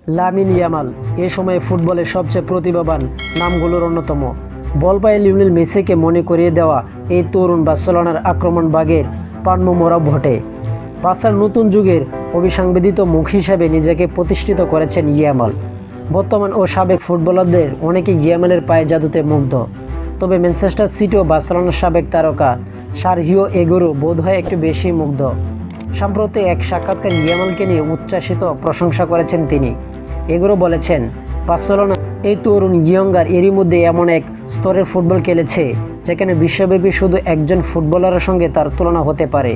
Lamine Yamal এ সময়ে ফুটবলের সবচেয়ে প্রতিভাবান নামগুলোর অন্যতম। বল পায়ে লিওনেল মেসিকে মনে করিয়ে দেওয়া এই তরুণ বার্সেলোনার আক্রমণভাগের পান্মমোড়া বটে। বার্সার নতুন যুগের অবিসংবাদিত মুখ হিসেবে নিজেকে প্রতিষ্ঠিত করেছেন ইয়ামাল। বর্তমান ও সাবেক ফুটবলারদের অনেকে ইয়ামালের পায়ে জাদুতে মুগ্ধ। তবে ম্যানচেস্টার সিটি ও বার্সেলোনার সাবেক তারকা সার্হিও এগুরো বোধহয় একটু বেশি মুগ্ধ। সম্প্রতি এক সাক্ষাৎকার ইয়ামালকে নিয়ে উচ্ছ্বাসিত প্রশংসা করেছেন তিনি। এগুরো বলেছেন, বার্সেলোনা এই তরুণ ইয়ঙ্গার এরই মধ্যে এমন এক স্তরের ফুটবল খেলেছে যেখানে বিশ্বব্যাপী শুধু একজন ফুটবলারের সঙ্গে তার তুলনা হতে পারে।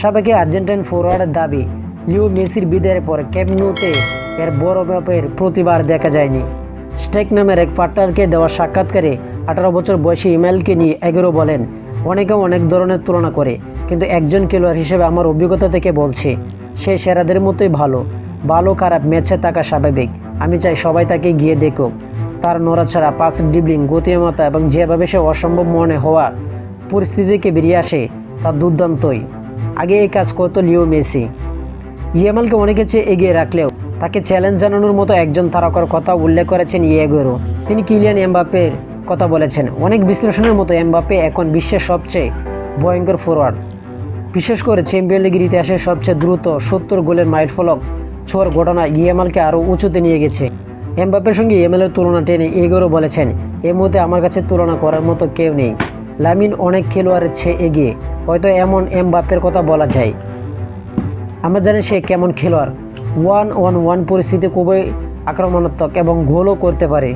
সাবেক আর্জেন্টাইন ফরোয়ার্ডের দাবি, লিও মেসির বিদায়ের পর ক্যাম্প ন্যুতে এর বড় ব্যাপের প্রতিবার দেখা যায়নি। স্টেক নামের এক পার্টনারকে দেওয়া সাক্ষাৎকারে 18 বছর বয়সী ইমাইলকে নিয়ে এগুরো বলেন, অনেকে অনেক ধরনের তুলনা করে, কিন্তু একজন খেলোয়াড় হিসেবে আমার অভিজ্ঞতা থেকে বলছি, সে সেরাদের মতোই ভালো খারাপ ম্যাচে থাকা স্বাভাবিক। আমি চাই সবাই তাকে গিয়ে দেখুক। তার নড়াচড়া, পাস, ড্রিবলিং, গতিমত্তা এবং যেভাবে সে অসম্ভব মনে হওয়া পরিস্থিতি থেকে বেরিয়ে আসে তা দুর্দান্তই। আগে এই কাজ করতো লিও মেসি। ইয়ামালকে অনেকে চেয়ে এগিয়ে রাখলেও তাকে চ্যালেঞ্জ জানানোর মতো একজন তারকার কথা উল্লেখ করেছেন এগুরো। তিনি কিলিয়ান এমবাপ্পের কথা বলেছেন। অনেক বিশ্লেষণের মতো এমবাপ্পে এখন বিশ্বের সবচেয়ে ভয়ঙ্কর ফরোয়ার্ড। বিশেষ করে চ্যাম্পিয়ন লিগের ইতিহাসে সবচেয়ে দ্রুত 70 গোলের মাইলফলক ছোঁয়ার ঘটনা ইয়ামালকে আরও উঁচুতে নিয়ে গেছে। এমবাপ্পের সঙ্গে ইয়ামালের তুলনা টেনে এগুরো বলেছেন, এই মুহূর্তে আমার কাছে তুলনা করার মতো কেউ নেই। লামিন অনেক খেলোয়াড়ের চেয়ে এগিয়ে, হয়তো এমন এমবাপ্পের কথা বলা যায়। আমরা জানি সে কেমন খেলোয়াড়। 1-on-1 পরিস্থিতি খুবই আক্রমণাত্মক এবং গোলও করতে পারে।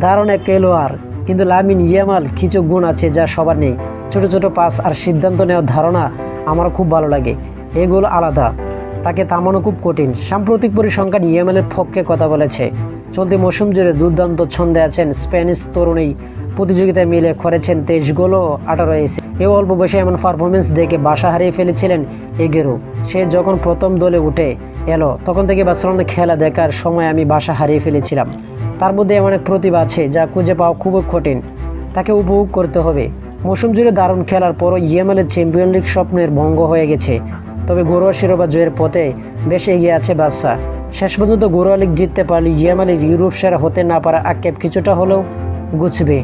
দারুণ এক খেলোয়াড়, কিন্তু লামিন ইয়ামাল কিছু গুণ আছে যা সবার নেই। ছোট ছোট পাস আর সিদ্ধান্ত নেওয়ার ধারণা আমার খুব ভালো লাগে। এগুলো আলাদা, তাকে থামানো খুব কঠিন। সাম্প্রতিক পরিসংখ্যান ইয়ামালের পক্ষে কথা বলেছে। চলতি মৌসুম জুড়ে দুর্দান্ত ছন্দে আছেন স্প্যানিশ তরুণ। এই প্রতিযোগিতায় মিলে করেছেন 23 গোল ও 18 এসিস্ট। এই অল্প বয়সে এমন পারফরমেন্স দেখে বাসা হারিয়ে ফেলেছিলেন এগুরো। সে যখন প্রথম দলে উঠে এলো তখন থেকে বার্সেলোনা খেলা দেখার সময় আমি বাসা হারিয়ে ফেলেছিলাম। তার মধ্যে এমন এক প্রতিভা আছে যা খুঁজে পাওয়া খুবই কঠিন। তাকে উপভোগ করতে হবে। মৌসুম জুড়ে দারুণ খেলার পরও ইয়ামালের চ্যাম্পিয়ন লিগ স্বপ্নের ভঙ্গ হয়ে গেছে। তবে ঘরোয়া শিরোপা জয়ের পথে বেশ এগিয়ে আছে বার্সা। শেষ পর্যন্ত ঘরোয়া লিগ জিততে পারলে ইয়ামালের ইউরোপ সেরা হতে না পারা আক্ষেপ কিছুটা হলেও ঘুচবে।